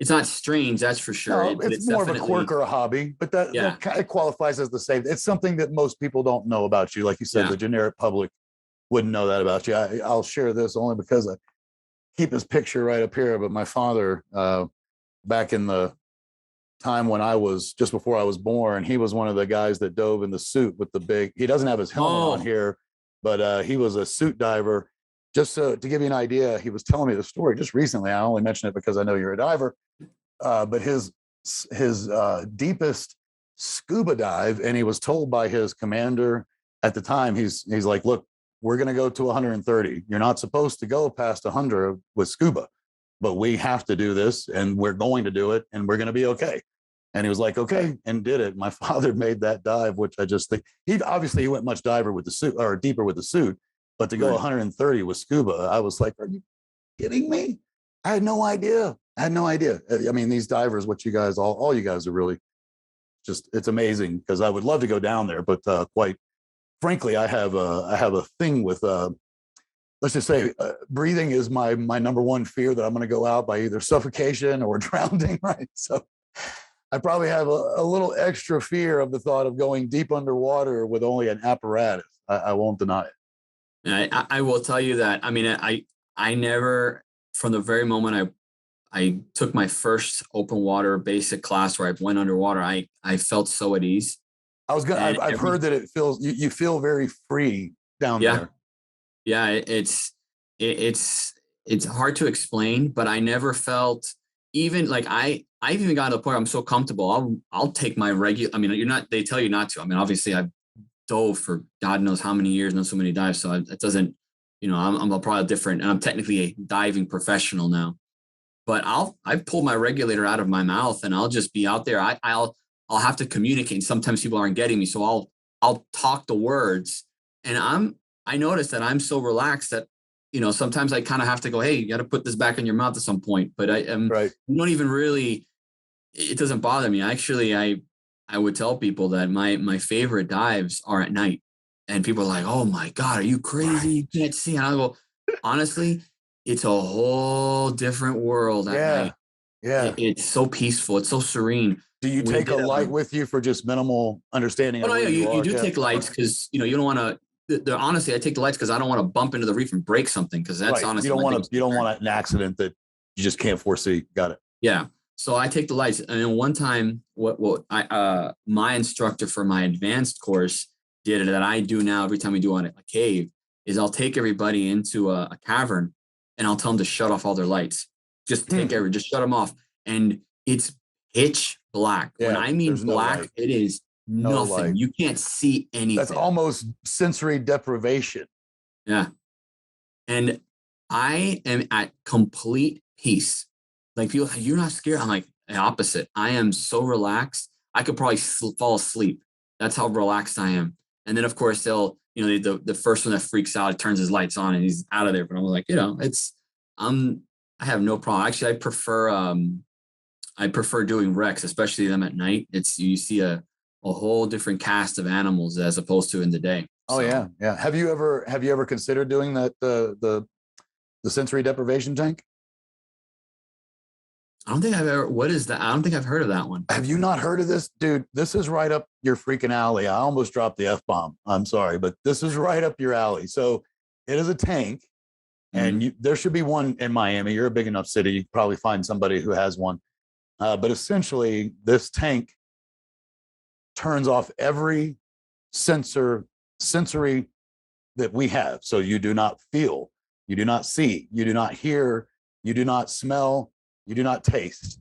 S3: not strange, that's for sure.
S2: No, it's more of a quirk or a hobby, but that it qualifies as the same. It's something that most people don't know about you. Like you said, the generic public wouldn't know that about you. I'll share this only because I keep his picture right up here. But my father, back in the time when just before I was born, he was one of the guys that dove in the suit with he doesn't have his helmet on here, but he was a suit diver. Just to give you an idea, he was telling me the story just recently. I only mention it because I know you're a diver, but his deepest scuba dive, and he was told by his commander at the time, he's like, look, we're going to go to 130. You're not supposed to go past 100 with scuba, but we have to do this, and we're going to do it, and we're going to be okay. And he was like, okay, and did it. My father made that dive, which I just think he went much deeper with the suit, but to go 130 with scuba, I was like, are you kidding me? I had no idea. I mean, these divers, what you guys, all you guys are really just, it's amazing, because I would love to go down there, but quite frankly, I have a thing with, let's just say, breathing is my number one fear, that I'm going to go out by either suffocation or drowning. Right. So I probably have a little extra fear of the thought of going deep underwater with only an apparatus. I won't deny it.
S3: I will tell you that. I mean, I never, from the very moment I took my first open water basic class where I went underwater, I felt so at ease.
S2: I've heard that it feels, you feel very free down there.
S3: Yeah. It's hard to explain, but I never felt, even like I've even gotten to the point where I'm so comfortable. I'll take my regular, I mean, they tell you not to. I mean, obviously I've dove for God knows how many years, not so many dives. So it doesn't I'm probably different, and I'm technically a diving professional now. But I've pulled my regulator out of my mouth, and I'll just be out there. I'll have to communicate. And sometimes people aren't getting me, so I'll talk the words, and I notice that I'm so relaxed that sometimes I kind of have to go, hey, you got to put this back in your mouth at some point. But I am
S2: Right.
S3: You don't even really. It doesn't bother me. Actually, I would tell people that my favorite dives are at night, and people are like, oh my God, are you crazy? You can't see. And I go, honestly, it's a whole different world at
S2: Yeah.
S3: night.
S2: Yeah.
S3: It's so peaceful. It's so serene.
S2: Do you
S3: We
S2: take a
S3: did
S2: light with you for just minimal understanding
S3: Oh
S2: of
S3: no,
S2: where
S3: yeah,
S2: you
S3: you
S2: are?
S3: do
S2: Yeah.
S3: take lights because you don't want to. Honestly, I take the lights because I don't want to bump into the reef and break something, because that's
S2: Right.
S3: honestly
S2: You don't
S3: my
S2: want
S3: biggest
S2: to. You don't
S3: concern.
S2: want an accident that you just can't foresee. Got it.
S3: Yeah. So I take the lights. And then one time, what I my instructor for my advanced course did, that I do now every time we do on a cave, is I'll take everybody into a cavern, and I'll tell them to shut off all their lights. Just just shut them off. And it's pitch black. When
S2: Yeah.
S3: I mean
S2: There's no
S3: black,
S2: light.
S3: it is
S2: No
S3: nothing.
S2: light.
S3: You can't see anything.
S2: That's almost sensory deprivation.
S3: Yeah. And I am at complete peace. Like, people, you're not scared. I'm like, the opposite. I am so relaxed. I could probably fall asleep. That's how relaxed I am. And then, of course, the first one that freaks out, turns his lights on and he's out of there. But I'm like, I have no problem. Actually, I prefer doing wrecks, especially them at night. You see a whole different cast of animals as opposed to in the day.
S2: Oh yeah, yeah. Have you ever considered doing that the sensory deprivation tank?
S3: I don't think I've ever. What is that? I don't think I've heard of that one.
S2: Have you not heard of this, dude? This is right up your freaking alley. I almost dropped the F-bomb. I'm sorry, but this is right up your alley. So it is a tank, and there should be one in Miami. You're a big enough city. You could probably find somebody who has one. But essentially, this tank turns off every sensory that we have. So you do not feel, you do not see, you do not hear, you do not smell, you do not taste.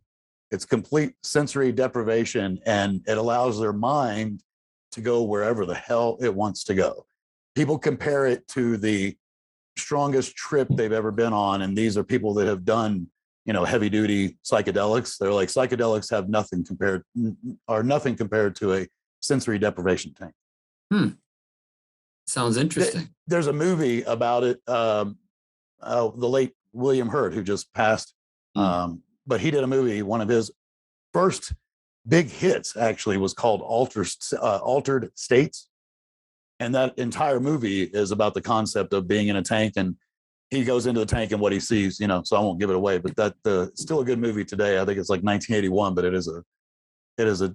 S2: It's complete sensory deprivation, and it allows their mind to go wherever the hell it wants to go. People compare it to the strongest trip they've ever been on, and these are people that have done, heavy duty psychedelics. They're like, psychedelics have nothing compared to a sensory deprivation tank.
S3: Sounds interesting.
S2: There's a movie about it. The late William Hurt, who just passed, but he did a movie. One of his first big hits actually was called Altered States, and that entire movie is about the concept of being in a tank, and he goes into the tank and what he sees. So I won't give it away, but it's still a good movie today. I think it's like 1981, but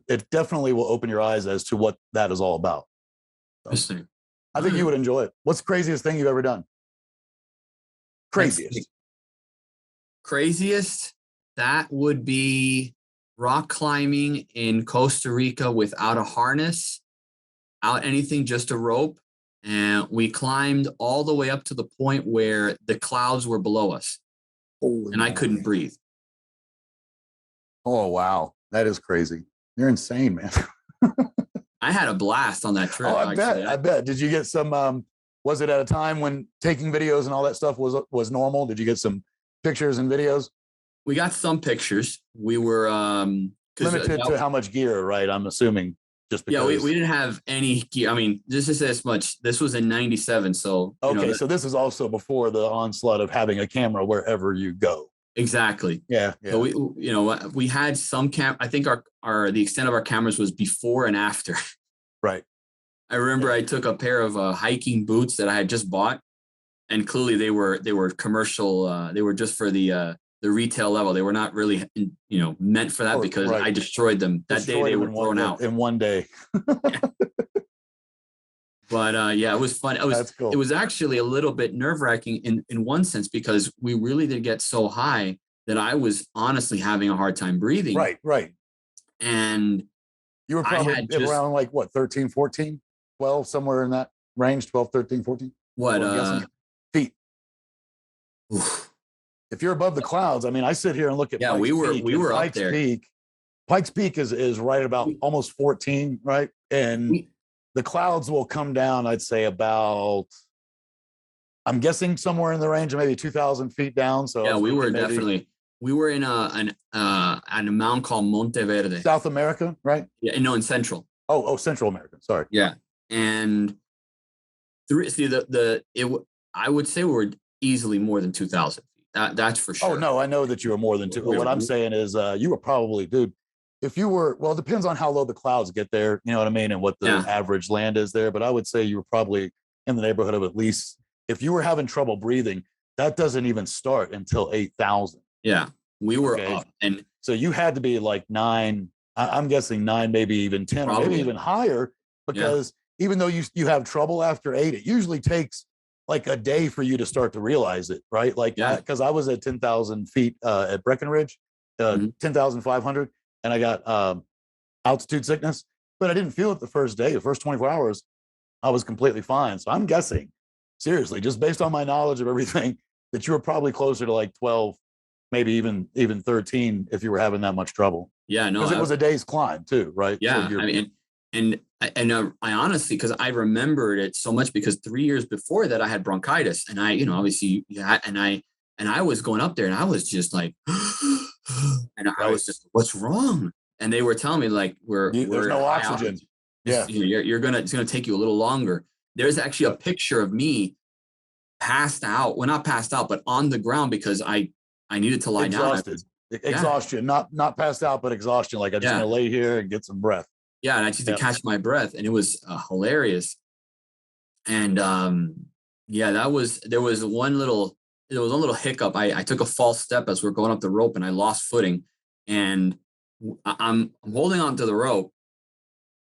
S2: it definitely will open your eyes as to what that is all about.
S3: Interesting.
S2: I think you would enjoy it. What's the craziest thing you've ever done?
S3: Craziest? That would be rock climbing in Costa Rica without a harness, out anything, just a rope. And we climbed all the way up to the point where the clouds were below us.
S2: Holy
S3: I couldn't breathe.
S2: Oh, wow. That is crazy. You're insane, man.
S3: I had a blast on that trip.
S2: Oh, I bet. Did you get some, was it at a time when taking videos and all that stuff was normal? Did you get some pictures and videos?
S3: We got some pictures. We were
S2: limited to how much gear, right? I'm assuming. Just because.
S3: Yeah, we didn't have any gear. I mean, just to say this much, this was in 97. So
S2: okay, so this is also before the onslaught of having a camera wherever you go.
S3: Exactly.
S2: Yeah.
S3: So we had some I think the extent of our cameras was before and after.
S2: Right.
S3: I remember I took a pair of hiking boots that I had just bought, and clearly they were commercial. They were just for the retail level. They were not really meant for that, because I destroyed them that day. They were thrown out
S2: in one day.
S3: But it was fun.
S2: Cool.
S3: It was actually a little bit nerve-wracking in one sense, because we really did get so high that I was honestly having a hard time breathing.
S2: Right.
S3: And
S2: you were probably around like what, 13, 14, 12, somewhere in that range, 12, 13, 14?
S3: What?
S2: Feet. Oof. If you're above the clouds, I mean, I sit here and look at Pikes
S3: we were up
S2: Pikes
S3: there.
S2: Pikes Peak is right about almost 14, right? And the clouds will come down, I'd say about I'm guessing somewhere in the range of maybe 2,000 feet down. So
S3: Yeah, we were in an mountain called Monteverde.
S2: South America, right?
S3: Yeah, no, in Central.
S2: Oh, Central America. Sorry.
S3: Yeah, and I would say we were easily more than 2,000 feet. That's for sure.
S2: Oh no, I know that you were more than two. What I'm saying is, you were probably, dude. If you were, well, it depends on how low the clouds get there. You know what I mean, and what the average land is there. But I would say you were probably in the neighborhood of at least, if you were having trouble breathing, that doesn't even start until 8,000.
S3: Yeah, we were up, and
S2: so you had to be like 9. I'm guessing 9, maybe even 10, probably. Or maybe even higher, because even though you have trouble after 8, it usually takes like a day for you to start to realize it, right? Like, because I was at 10,000 feet at Breckenridge, 10,500, and I got altitude sickness, but I didn't feel it the first day. The first 24 hours, I was completely fine. So I'm guessing, seriously, just based on my knowledge of everything, that you were probably closer to like 12, maybe even 13 if you were having that much trouble.
S3: Yeah, no,
S2: because it was a day's climb too, right?
S3: Yeah, so I mean, and I honestly, because I remembered it so much, because 3 years before that I had bronchitis, and I, obviously, and I was going up there, and I was just like, and I was just, what's wrong? And they were telling me like,
S2: there's no oxygen. Yeah,
S3: it's gonna take you a little longer. There's actually a picture of me passed out, well, not passed out, but on the ground, because I needed to lie down.
S2: Exhaustion, not passed out, but exhaustion. Like, I'm just gonna lay here and get some breath.
S3: Yeah, and I just to catch my breath, and it was hilarious. And there was one little hiccup. I took a false step as we're going up the rope, and I lost footing. And I'm holding on to the rope,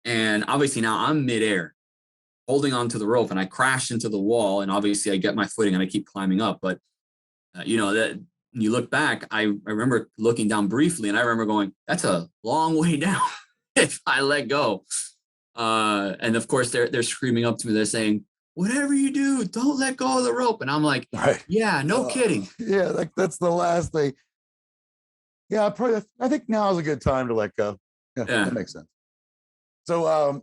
S3: and obviously now I'm midair, holding on to the rope, and I crashed into the wall. And obviously I get my footing, and I keep climbing up. But that you look back, I remember looking down briefly, and I remember going, "That's a long way down." If I let go. And of course they're screaming up to me. They're saying, "Whatever you do, don't let go of the rope." And I'm like, yeah, no kidding.
S2: Yeah, like that's the last thing. Yeah, I think now is a good time to let go. Yeah, that makes sense. So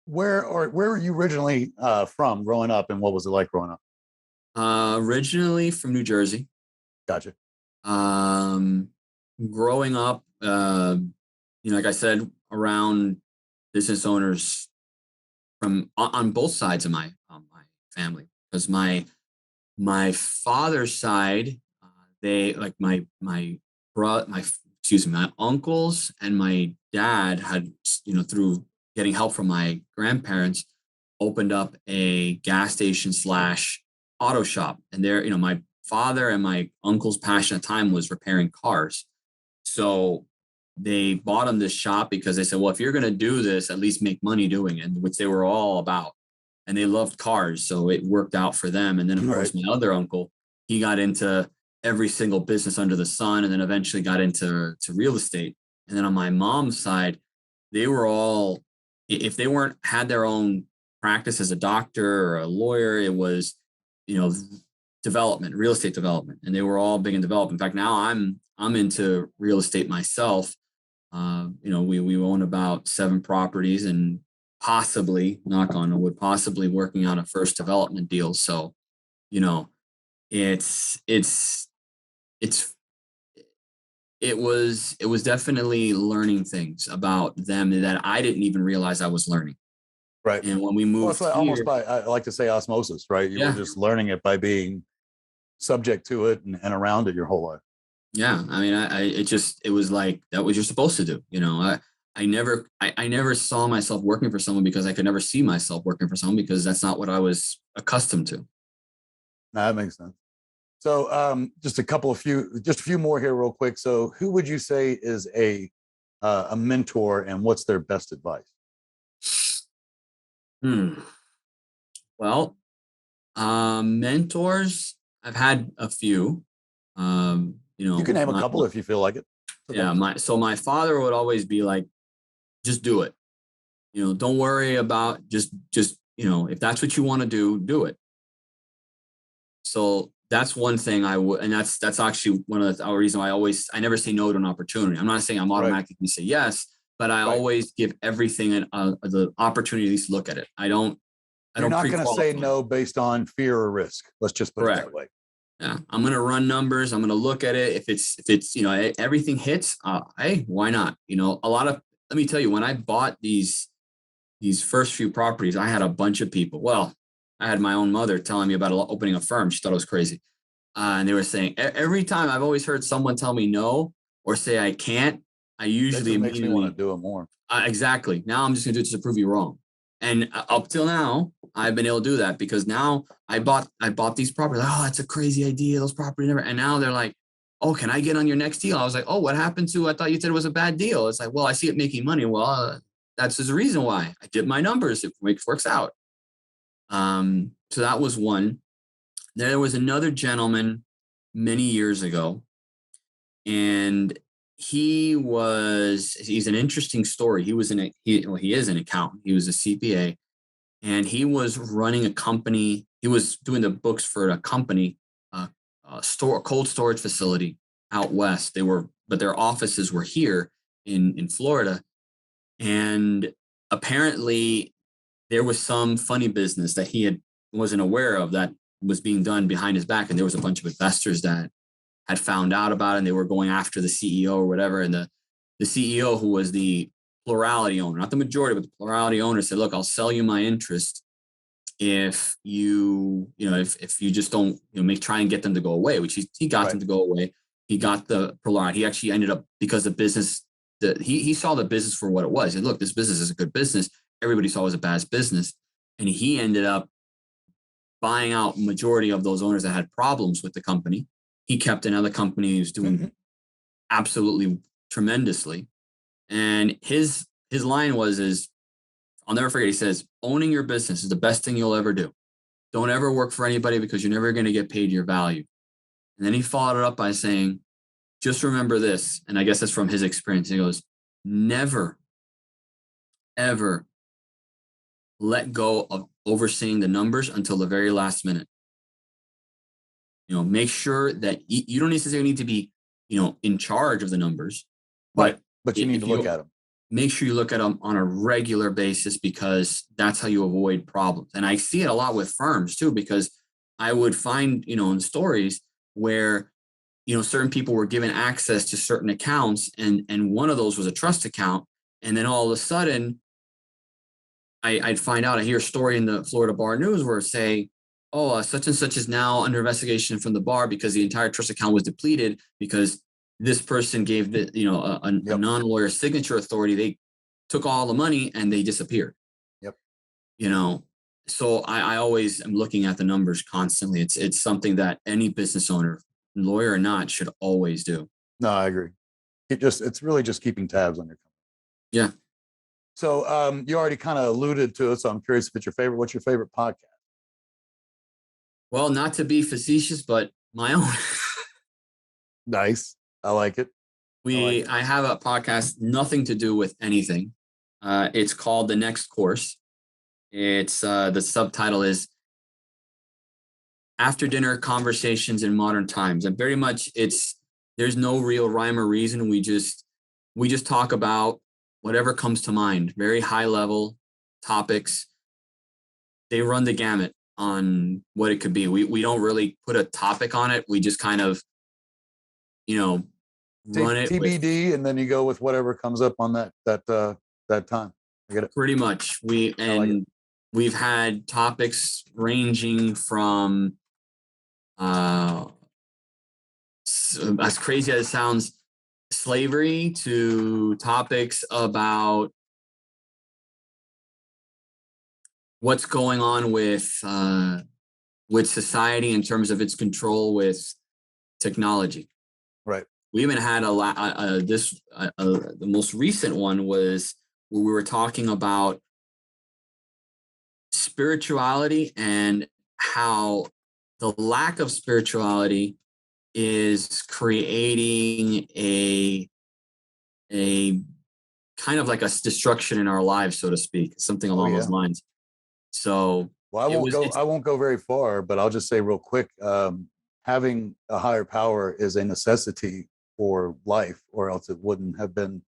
S2: where were you originally from growing up, and what was it like growing up?
S3: Originally from New Jersey.
S2: Gotcha.
S3: Growing up, like I said, around business owners from on both sides of my family, because my father's side, they like my uncles and my dad had, through getting help from my grandparents, opened up a gas station / auto shop. And there, my father and my uncle's passion at the time was repairing cars. So they bought them this shop because they said, well, if you're going to do this, at least make money doing it, which they were all about. And they loved cars. So it worked out for them. And then, of course, my other uncle, he got into every single business under the sun, and then eventually got into real estate. And then on my mom's side, they were all, if they had their own practice as a doctor or a lawyer, it was, development, real estate development. And they were all big in development. In fact, now I'm into real estate myself. We own about 7 properties, and possibly, knock on wood, possibly working on a first development deal. So, it was definitely learning things about them that I didn't even realize I was learning.
S2: Right.
S3: And when we moved,
S2: well, almost by, I like to say, osmosis, right? You were just learning it by being subject to it and around it your whole life.
S3: Yeah, I mean, it was like, that what you're supposed to do. I never saw myself working for someone, because I could never see myself working for someone, because that's not what I was accustomed to.
S2: No, that makes sense. So just a few more here real quick. So who would you say is a mentor, and what's their best advice?
S3: Well, mentors, I've had a few. You
S2: can name a couple if you feel like it.
S3: Okay. Yeah, my father would always be like, just do it. Don't worry about just if that's what you want to do it. So that's one thing I would, and that's actually one of the reasons why I never say no to an opportunity. I'm not saying I'm automatically say yes, but I always give everything the opportunity to look at it. I don't I
S2: You're
S3: don't
S2: not going to say
S3: pre-qualify.
S2: no based on fear or risk. Let's just put it
S3: Correct.
S2: that way.
S3: Yeah, I'm gonna run numbers. I'm gonna look at it. If it's everything hits, hey, why not? Let me tell you, when I bought these first few properties, I had a bunch of people. Well, I had my own mother telling me about opening a firm. She thought it was crazy, and they were saying every time I've always heard someone tell me no or say I can't. I
S2: That
S3: usually
S2: just makes me want
S3: immediately
S2: to do it more.
S3: exactly. Now I'm just gonna do it to prove you wrong. And up till now, I've been able to do that because now I bought these properties. Like, oh, that's a crazy idea. Those properties never. And now they're like, oh, can I get on your next deal? I was like, oh, what happened to? I thought you said it was a bad deal. It's like, well, I see it making money. Well, that's the reason why I did my numbers. It works out. So that was one. There was another gentleman many years ago, and he's an interesting story. He is an accountant. He was a CPA, and he was running a company. He was doing the books for a company, a cold storage facility out west. But their offices were here in Florida, and apparently there was some funny business that he wasn't aware of that was being done behind his back, and there was a bunch of investors that had found out about it, and they were going after the CEO or whatever. And the CEO, who was the plurality owner, not the majority, but the plurality owner, said, look, I'll sell you my interest if if you just don't try and get them to go away, which he got them to go away. He got the plurality. He actually ended up, because the business, he saw the business for what it was. He said, look, this business is a good business. Everybody saw it was a bad business. And he ended up buying out majority of those owners that had problems with the company. He kept another company who's doing absolutely tremendously. And his line is, I'll never forget, he says, owning your business is the best thing you'll ever do. Don't ever work for anybody because you're never going to get paid your value. And then he followed it up by saying, just remember this. And I guess that's from his experience. He goes, never, ever let go of overseeing the numbers until the very last minute. Make sure that you don't necessarily need to be, in charge of the numbers,
S2: but you need to look at them.
S3: Make sure you look at them on a regular basis, because that's how you avoid problems. And I see it a lot with firms too, because I would find, in stories where, certain people were given access to certain accounts, and one of those was a trust account. And then all of a sudden I'd find out, I hear a story in the Florida Bar News where say, oh, such and such is now under investigation from the bar because the entire trust account was depleted because this person gave a non-lawyer signature authority. They took all the money and they disappeared.
S2: Yep.
S3: So I always am looking at the numbers constantly. It's something that any business owner, lawyer or not, should always do.
S2: No, I agree. It's really just keeping tabs on your company.
S3: Yeah.
S2: So you already kind of alluded to it, so I'm curious if it's your favorite. What's your favorite podcast?
S3: Well, not to be facetious, but my own.
S2: Nice. I like it.
S3: I have a podcast, nothing to do with anything. It's called The Next Course. It's the subtitle is After Dinner Conversations in Modern Times. And very much there's no real rhyme or reason. We just talk about whatever comes to mind, very high level topics. They run the gamut on what it could be. We don't really put a topic on it. We just kind of, run it
S2: TBD, and then you go with whatever comes up on that time. I get it.
S3: Pretty much. We've had topics ranging from as crazy as it sounds, slavery, to topics about what's going on with society in terms of its control with technology.
S2: Right.
S3: We even had the most recent one was where we were talking about spirituality and how the lack of spirituality is creating a kind of like a destruction in our lives, so to speak, something along those lines. So,
S2: well, I won't go very far, but I'll just say real quick, having a higher power is a necessity for life, or else it wouldn't have been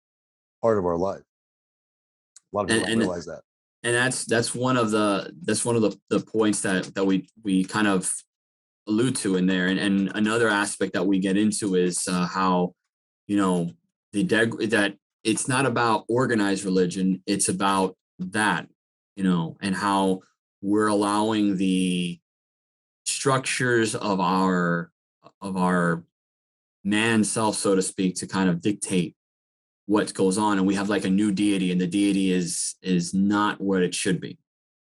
S2: part of our life. A lot of people don't realize that.
S3: that's one of the points that we kind of allude to in there. And another aspect that we get into is how, that it's not about organized religion, it's about that, and how we're allowing the structures of our man self, so to speak, to kind of dictate what goes on. And we have like a new deity, and the deity is not what it should be.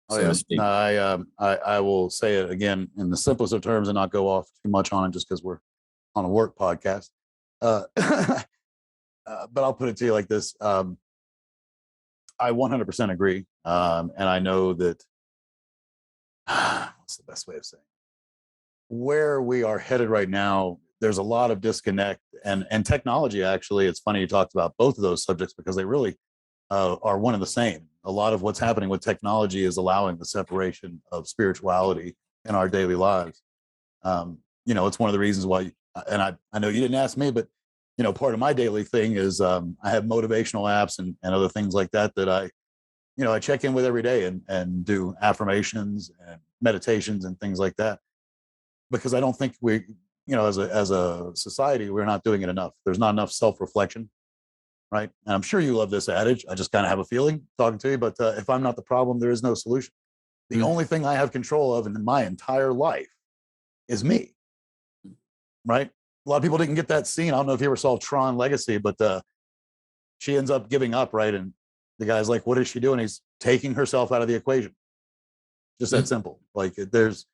S2: Oh, yeah. No, I will say it again in the simplest of terms and not go off too much on it just because we're on a work podcast. But I'll put it to you like this. I 100% agree. And I know that, what's the best way of saying it? Where we are headed right now, there's a lot of disconnect and technology. Actually, it's funny you talked about both of those subjects because they really are one and the same. A lot of what's happening with technology is allowing the separation of spirituality in our daily lives. It's one of the reasons why, and I know you didn't ask me, but part of my daily thing is I have motivational apps and other things like that I check in with every day and do affirmations and meditations and things like that, because I don't think we, as a society, we're not doing it enough. There's not enough self-reflection. Right. And I'm sure you love this adage. I just kind of have a feeling talking to you, but if I'm not the problem, there is no solution. The only thing I have control of in my entire life is me. Right. A lot of people didn't get that scene. I don't know if you ever saw Tron Legacy, but she ends up giving up. Right. And the guy's like, what is she doing? He's taking herself out of the equation. Just that simple. Like there's,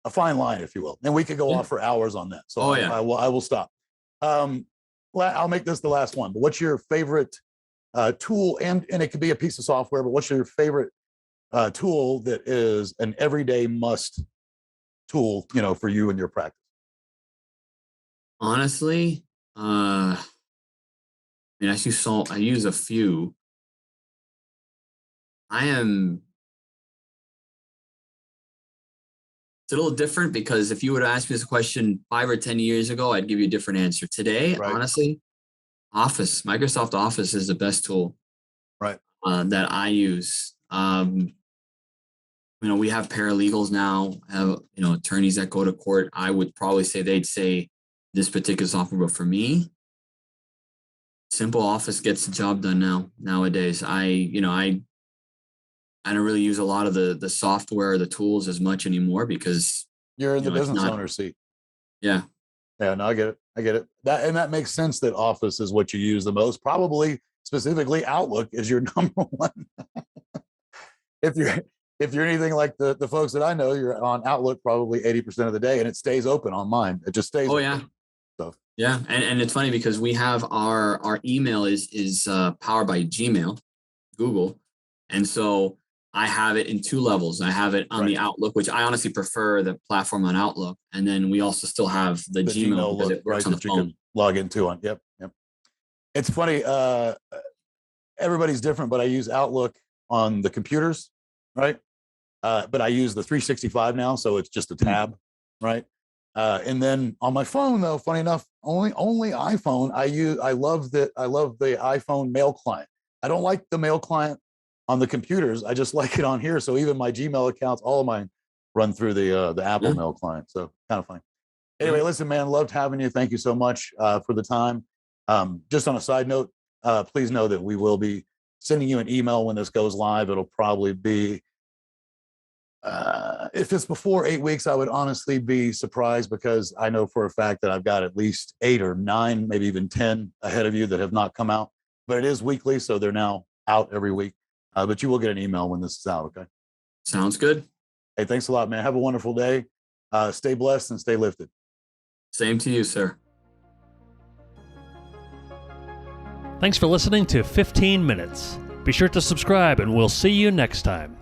S2: a fine line, if you will. And we could go off for hours on that. So I will stop. I'll make this the last one, but what's your favorite tool? And it could be a piece of software, but what's your favorite tool that is an everyday must tool, for you and your practice?
S3: Honestly, I use a few. It's a little different because if you would have asked me this question 5 or 10 years ago, I'd give you a different answer. Today, honestly, Microsoft Office is the best tool,
S2: right?
S3: That I use. We have paralegals now, attorneys that go to court. I would probably say they'd say this particular software, but for me, Simple Office gets the job done nowadays. I don't really use a lot of the software or the tools as much anymore because
S2: you're in the business owner seat.
S3: Yeah.
S2: Yeah, no, I get it. That makes sense that Office is what you use the most. Probably specifically Outlook is your number one. If you're anything like the folks that I know, you're on Outlook probably 80% of the day, and it stays open on mine. It just stays open.
S3: Yeah. So yeah. And it's funny because we have our email is powered by Gmail, Google. And so I have it in 2 levels. I have it on the Outlook, which I honestly prefer the platform on Outlook. And then we also still have the Gmail because it works on the phone. You can
S2: log into on. Yep. It's funny. Everybody's different, but I use Outlook on the computers, right? But I use the 365 now, so it's just a tab, right? And then on my phone, though, funny enough, only iPhone. I love the iPhone mail client. I don't like the mail client on the computers. I just like it on here. So even my Gmail accounts, all of mine run through the Apple mail client. So kind of fun. Anyway, listen, man, loved having you. Thank you so much for the time. Just on a side note, please know that we will be sending you an email when this goes live. It'll probably be, if it's before 8 weeks, I would honestly be surprised because I know for a fact that I've got at least 8 or 9, maybe even 10 ahead of you that have not come out, but it is weekly. So they're now out every week. But you will get an email when this is out. Okay.
S3: Sounds good.
S2: Hey, thanks a lot, man. Have a wonderful day. Stay blessed and stay lifted.
S3: Same to you, sir.
S1: Thanks for listening to 15 Minutes. Be sure to subscribe and we'll see you next time.